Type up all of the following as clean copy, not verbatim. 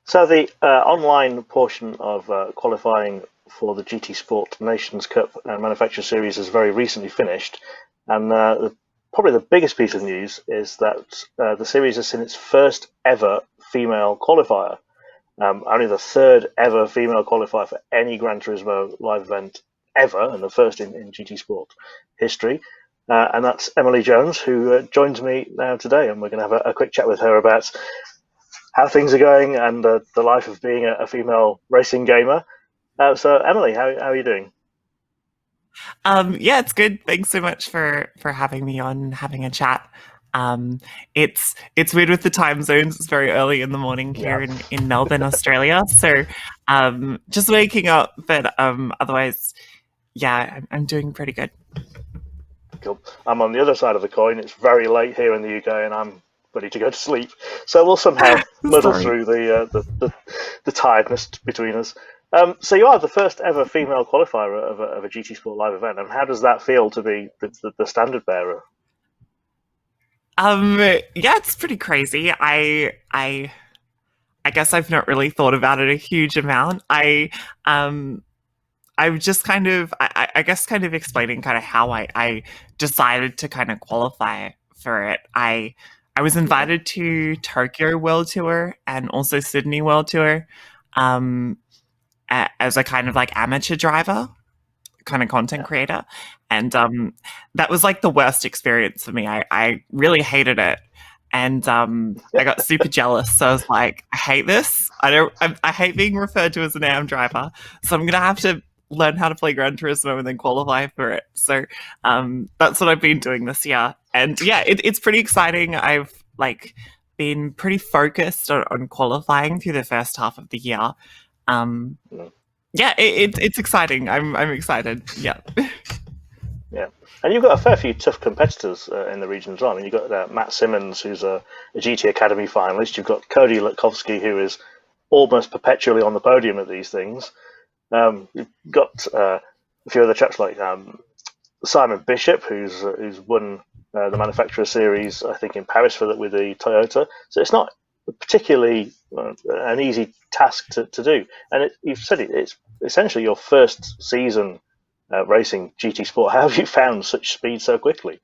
So the online portion of qualifying for the GT Sport Nations Cup Manufacturer Series has very recently finished, and probably the biggest piece of news is that the series has seen its first ever female qualifier. Only the third ever female qualifier for any Gran Turismo live event ever, and the first in GT Sport history. And that's Emily Jones, who joins me now today, and we're going to have a quick chat with her about how things are going and the life of being a female racing gamer. So, Emily, how are you doing? Yeah, it's good. Thanks so much for having me on, having a chat. It's weird with the time zones. It's very early in the morning Yeah, here in Melbourne, Australia. So just waking up, but otherwise, yeah, I'm doing pretty good. cool. I'm on the other side of the coin. It's very late here in the UK, and I'm ready to go to sleep. So we'll somehow muddle Sorry. through the tiredness between us. So you are the first ever female qualifier of a GT Sport live event, and how does that feel to be the standard bearer? Yeah, it's pretty crazy. I guess I've not really thought about it a huge amount. I'm just kind of, I guess, kind of explaining kind of how I decided to kind of qualify for it. I was invited to Tokyo World Tour and also Sydney World Tour um, as a kind of like amateur driver, kind of content creator. And that was like the worst experience for me. I really hated it. And I got super jealous. So I was like, I hate this. I hate being referred to as an AM driver. So I'm going to have to learn how to play Gran Turismo and then qualify for it. So that's what I've been doing this year. And yeah, it's pretty exciting. I've like been pretty focused on qualifying through the first half of the year. Um, yeah, it's exciting. I'm excited. Yeah. Yeah, and you've got a fair few tough competitors in the region as well. I mean, you've got Matt Simmons, who's a GT Academy finalist. You've got Cody Latkovsky, who is almost perpetually on the podium at these things. You've got a few other chaps like Simon Bishop, who's won the manufacturer series, I think, in Paris with the Toyota. So it's not particularly an easy task to do. And you've said it's essentially your first season racing GT Sport. How have you found such speed so quickly?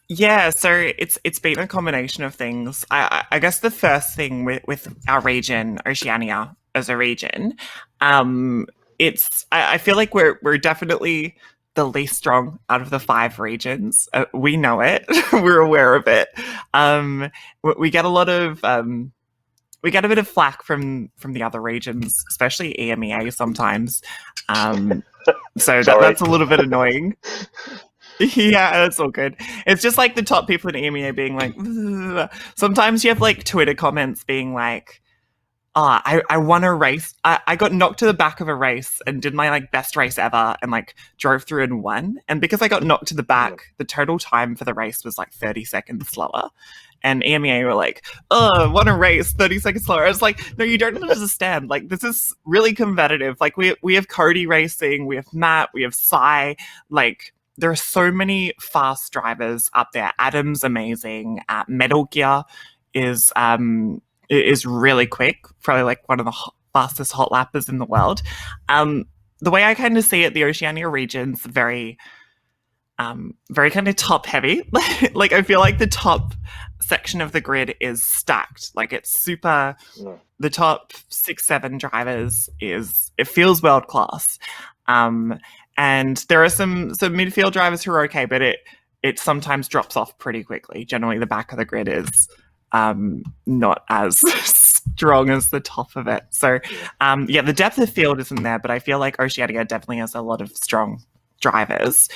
Yeah, so it's been a combination of things. I guess the first thing with our region, Oceania, as a region, I feel like we're definitely the least strong out of the five regions. We know it. We're aware of it. We get a lot of we get a bit of flack from the other regions, especially EMEA sometimes. So that's a little bit annoying. Yeah, that's all good. It's just like the top people in EMEA being like, ugh. Sometimes you have like Twitter comments being like, I won a race. I got knocked to the back of a race and did my like best race ever and like drove through and won. And because I got knocked to the back, the total time for the race was like 30 seconds slower. And EMEA were like, oh, won a race, 30 seconds slower. I was like, no, you don't understand. Like, this is really competitive. Like, we have Cody racing, we have Matt, we have Sai. Like, there are so many fast drivers up there. Adam's amazing. Metal Gear is really quick, probably like one of the fastest hot lappers in the world. The way I kind of see it, the Oceania region's very kind of top heavy. Like I feel like the top section of the grid is stacked. Like it's super. The top 6-7 drivers it feels world class. And there are some midfield drivers who are okay, but it sometimes drops off pretty quickly. Generally, the back of the grid is not as strong as the top of it. So, yeah, the depth of field isn't there, but I feel like Oceania definitely has a lot of strong drivers.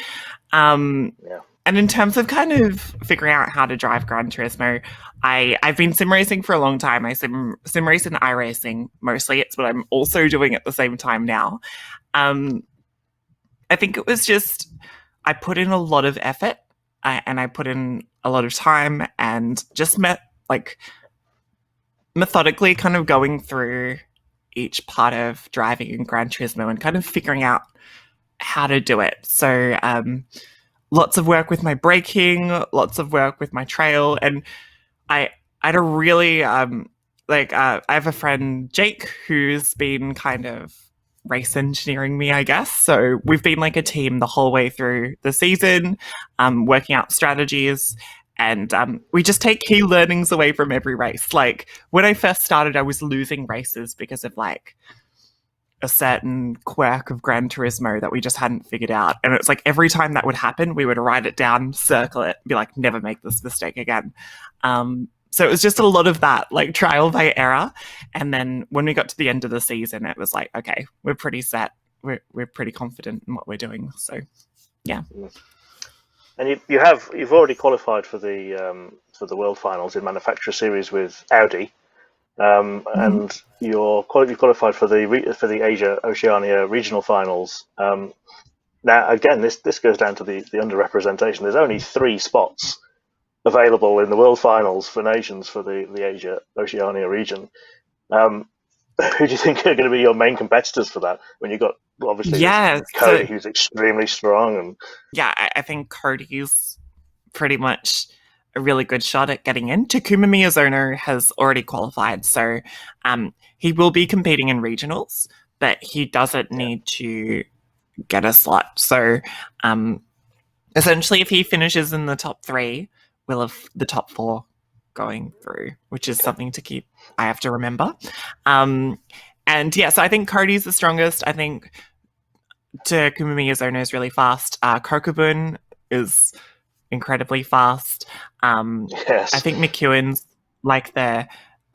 And in terms of kind of figuring out how to drive Gran Turismo, I've been sim racing for a long time. I sim race and iRacing mostly. It's what I'm also doing at the same time now. I think it was just I put in a lot of effort and I put in a lot of time and just methodically kind of going through each part of driving in Gran Turismo and kind of figuring out how to do it. So lots of work with my braking, lots of work with my trail, and I had a really like I have a friend, Jake, who's been kind of race engineering me, I guess. So we've been like a team the whole way through the season, working out strategies. And we just take key learnings away from every race. Like when I first started, I was losing races because of like a certain quirk of Gran Turismo that we just hadn't figured out. And it's like every time that would happen, we would write it down, circle it, be like, never make this mistake again. So it was just a lot of that, like trial by error. And then when we got to the end of the season, it was like, okay, we're pretty set. We're pretty confident in what we're doing. So, yeah. And you've already qualified for the World Finals in Manufacturer Series with Audi, and you've qualified for the Asia Oceania Regional Finals. Now, again, this goes down to the underrepresentation. There's only 3 spots available in the World Finals for nations for the Asia Oceania region. Who do you think are going to be your main competitors for that? When you've got obviously Cody, who's extremely strong, and I think Cody's pretty much a really good shot at getting in. Takuma Miyazono has already qualified, so he will be competing in regionals, but he doesn't need to get a slot. So essentially, if he finishes in the top 3, we'll have the top 4 going through, which is something to keep. I have to remember. And yeah, so I think Cody's the strongest. I think Takuma Miyazono is really fast. Kokubun is incredibly fast. yes. I think McEwen's like the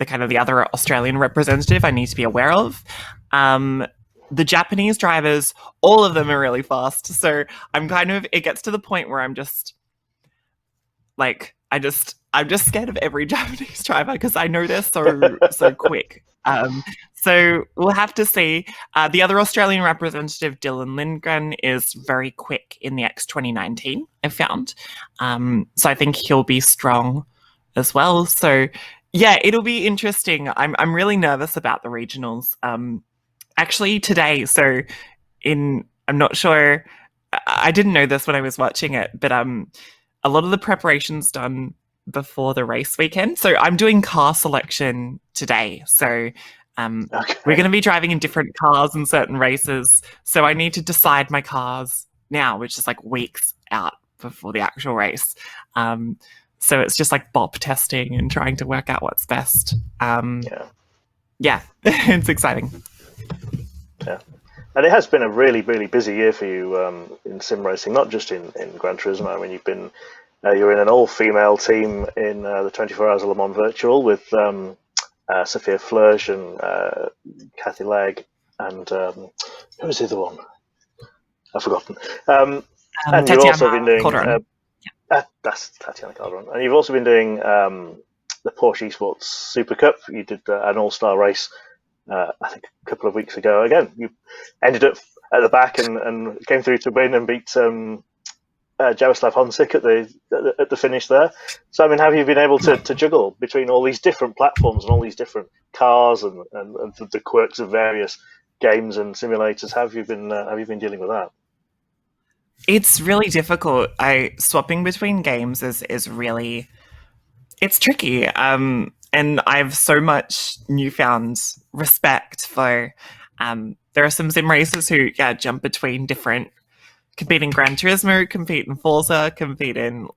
kind of the other Australian representative I need to be aware of. The Japanese drivers, all of them are really fast. So I'm kind of, it gets to the point where I'm just like, I'm just scared of every Japanese driver because I know they're so quick. So we'll have to see. The other Australian representative, Dylan Lindgren, is very quick in the X 2019, I found. So I think he'll be strong as well. So yeah, it'll be interesting. I'm really nervous about the regionals. Actually today, so I'm not sure, I didn't know this when I was watching it, but a lot of the preparation's done before the race weekend. So I'm doing car selection today. So we're going to be driving in different cars in certain races. So I need to decide my cars now, which is like weeks out before the actual race. So it's just like bop testing and trying to work out what's best. Yeah, it's exciting. Yeah. And it has been a really, really busy year for you in sim racing, not just in Gran Turismo. I mean, you're in an all-female team in the 24 Hours of Le Mans Virtual with Sophia Flörsch and Kathy Legg and who was the other one? I've forgotten. And you've also been doing that's Tatiana Calderon, and you've also been doing the Porsche Esports Super Cup. You did an all-star race. I think a couple of weeks ago. Again, you ended up at the back and came through to win and beat Jaroslav Honzik at the finish there. So, I mean, have you been able to juggle between all these different platforms and all these different cars and the quirks of various games and simulators? Have you been dealing with that? It's really difficult. Swapping between games is really, it's tricky. And I have so much newfound respect for. There are some sim racers who jump between different, compete in Gran Turismo, compete in Forza, compete in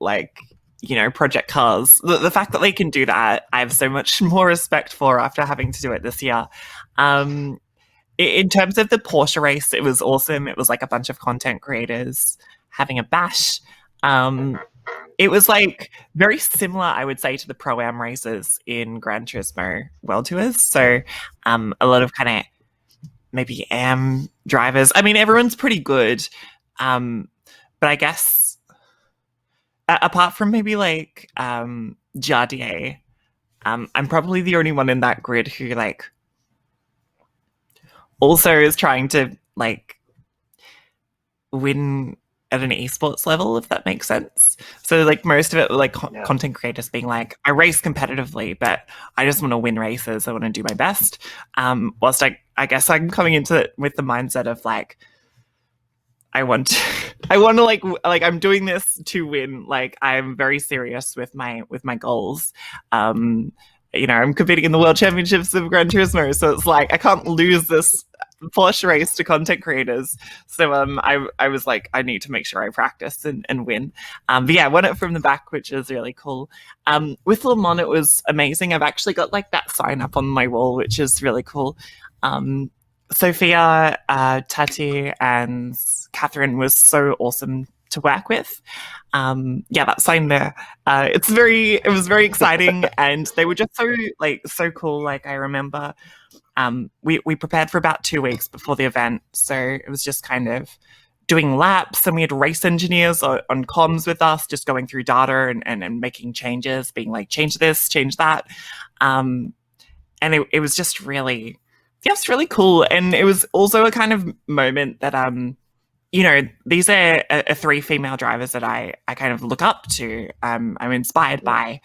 project cars. The fact that they can do that, I have so much more respect for after having to do it this year. In terms of the Porsche race, it was awesome. It was like a bunch of content creators having a bash. It was like very similar, I would say, to the Pro-Am races in Gran Turismo World Tours. So a lot of kind of maybe AM drivers. I mean, everyone's pretty good. But I guess apart from maybe like Jardier, I'm probably the only one in that grid who also is trying to win at an esports level, if that makes sense. So most of it were content creators being like, I race competitively, but I just want to win races. I want to do my best. Whilst I guess I'm coming into it with the mindset of I want to I'm doing this to win. I'm very serious with my goals. I'm competing in the World Championships of Gran Turismo, so it's like I can't lose this Porsche race to content creators. So I was like, I need to make sure I practice and win. But yeah, I won it from the back, which is really cool. With Le Mans, it was amazing. I've actually got like that sign up on my wall, which is really cool. Sophia, Tati, and Catherine was so awesome to work with. That sign there. It was very exciting, and they were just so cool. Like I remember, we prepared for about 2 weeks before the event, so it was just kind of doing laps, and we had race engineers on comms with us, just going through data and making changes, being like, change this, change that, and it was just really, it's really cool, and it was also a kind of moment that these are 3 female drivers that I kind of look up to. I'm inspired by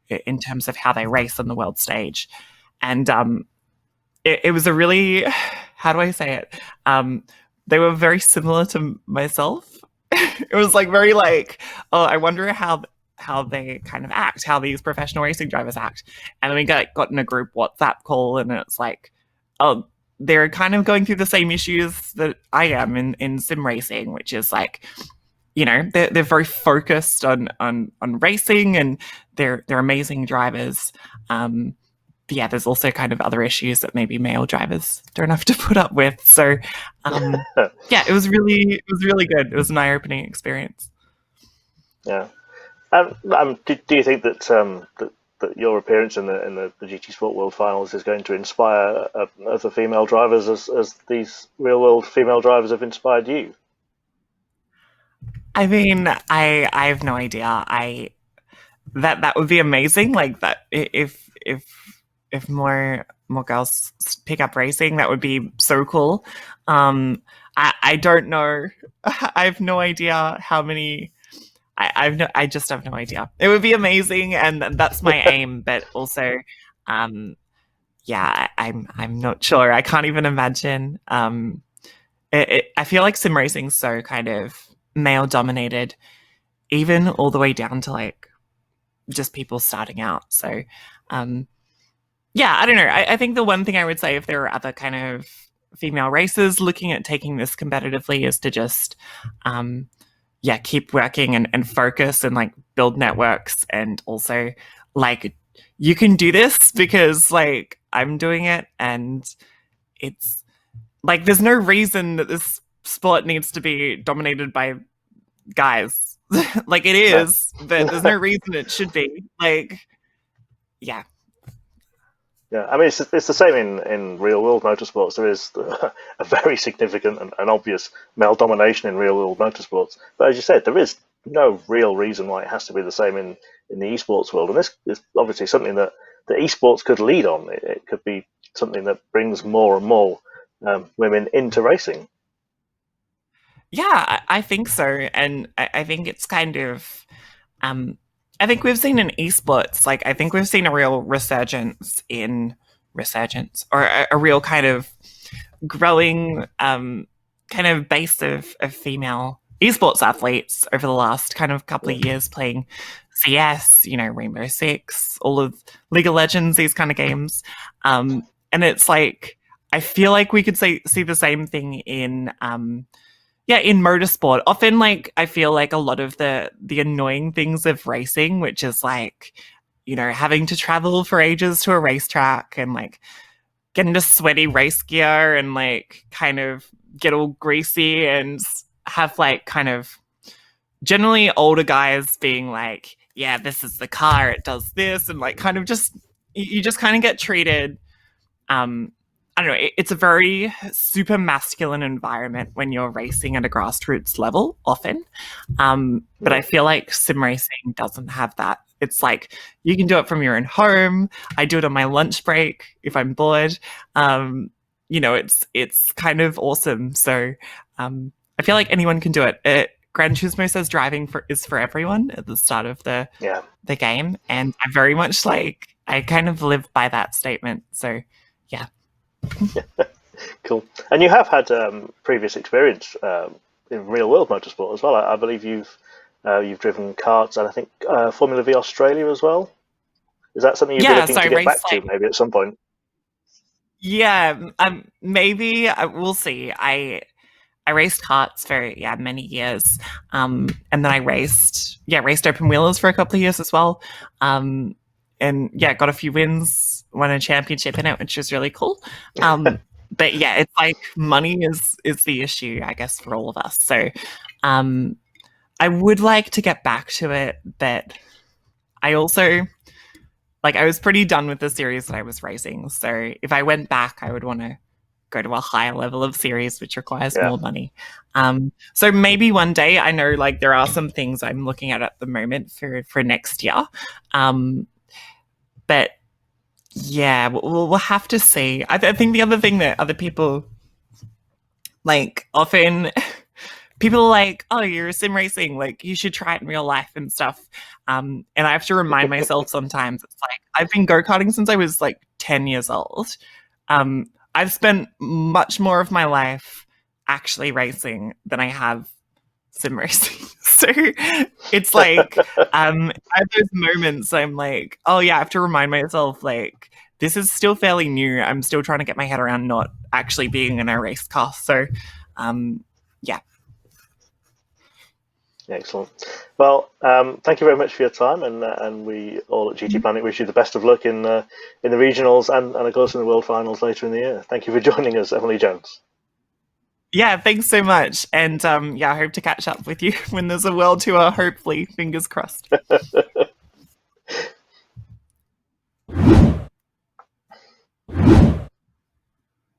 in terms of how they race on the world stage. And it was a really, how do I say it? They were very similar to myself. It was like very like, oh, I wonder how they kind of act, how these professional racing drivers act. And then we got in a group WhatsApp call, and it's like, oh, they're kind of going through the same issues that I am in sim racing, which is like, they're very focused on racing, and they're amazing drivers. But yeah, there's also kind of other issues that maybe male drivers don't have to put up with. So yeah, it was really good. It was an eye-opening experience. Yeah. Do you think that that your appearance in the GT Sport World Finals is going to inspire other female drivers as these real world female drivers have inspired you? I mean, I have no idea. That would be amazing. Like that, if more girls pick up racing, that would be so cool. I don't know. I have no idea how many. I just have no idea. It would be amazing, and that's my aim. But also, I'm not sure. I can't even imagine. I feel like sim racing is so kind of male dominated, even all the way down to like just people starting out. So, I don't know. I think the one thing I would say, if there are other kind of female racers looking at taking this competitively, is to just keep working and focus and like build networks, and also like you can do this because like I'm doing it, and it's like there's no reason that this sport needs to be dominated by guys. Like it is, but there's no reason it should be. Like, yeah. Yeah, I mean, it's the same in real world motorsports. There is a very significant and obvious male domination in real world motorsports. But as you said, there is no real reason why it has to be the same in the esports world. And this is obviously something that the esports could lead on. It could be something that brings more and more women into racing. Yeah, I think so. And I think it's kind of, I think we've seen in esports, like I think we've seen a real resurgence, or a real kind of growing kind of base of female esports athletes over the last kind of couple of years playing CS, Rainbow Six, all of League of Legends, these kind of games. And it's like, I feel like we could see the same thing in motorsport. Often, like, I feel like a lot of the annoying things of racing, which is like, having to travel for ages to a racetrack and like get into sweaty race gear and like kind of get all greasy and have like kind of generally older guys being like, yeah, this is the car, it does this, and like kind of just, you just kind of get treated, I don't know, it's a very super masculine environment when you're racing at a grassroots level often. But I feel like sim racing doesn't have that. It's like, you can do it from your own home. I do it on my lunch break if I'm bored. It's kind of awesome. So I feel like anyone can do it. Gran Turismo says driving is for everyone at the start of the game. And I very much I kind of live by that statement. So yeah. Cool. And you have had previous experience in real world motorsport as well. I believe you've driven karts, and I think Formula V Australia as well. Is that something you'd be Yeah, looking so I to get raced back to maybe at some point? yeah, maybe we'll see. I raced karts for many years, and then I raced open wheelers for a couple of years as well, and got a few wins, won a championship in it, which was really cool. But yeah, it's like money is the issue, I guess, for all of us. So um, I would like to get back to it, but I also I was pretty done with the series that I was racing. So if I went back, I would want to go to a higher level of series, which requires Yeah. more money. So maybe one day. I know there are some things I'm looking at the moment for next year, but yeah, we'll have to see. I think the other thing that other people often people are like, oh, you're sim racing, you should try it in real life and stuff. And I have to remind myself sometimes, it's like, I've been go-karting since I was 10 years old. I've spent much more of my life actually racing than I have sim racing. So it's I have those moments I'm like, oh yeah, I have to remind myself, this is still fairly new. I'm still trying to get my head around not actually being in a race car. So yeah. Excellent. Well, thank you very much for your time, and we all at GT Planet wish you the best of luck in the regionals and of course in the World Finals later in the year. Thank you for joining us, Emily Jones. Yeah, thanks so much. And I hope to catch up with you when there's a world tour, hopefully, fingers crossed.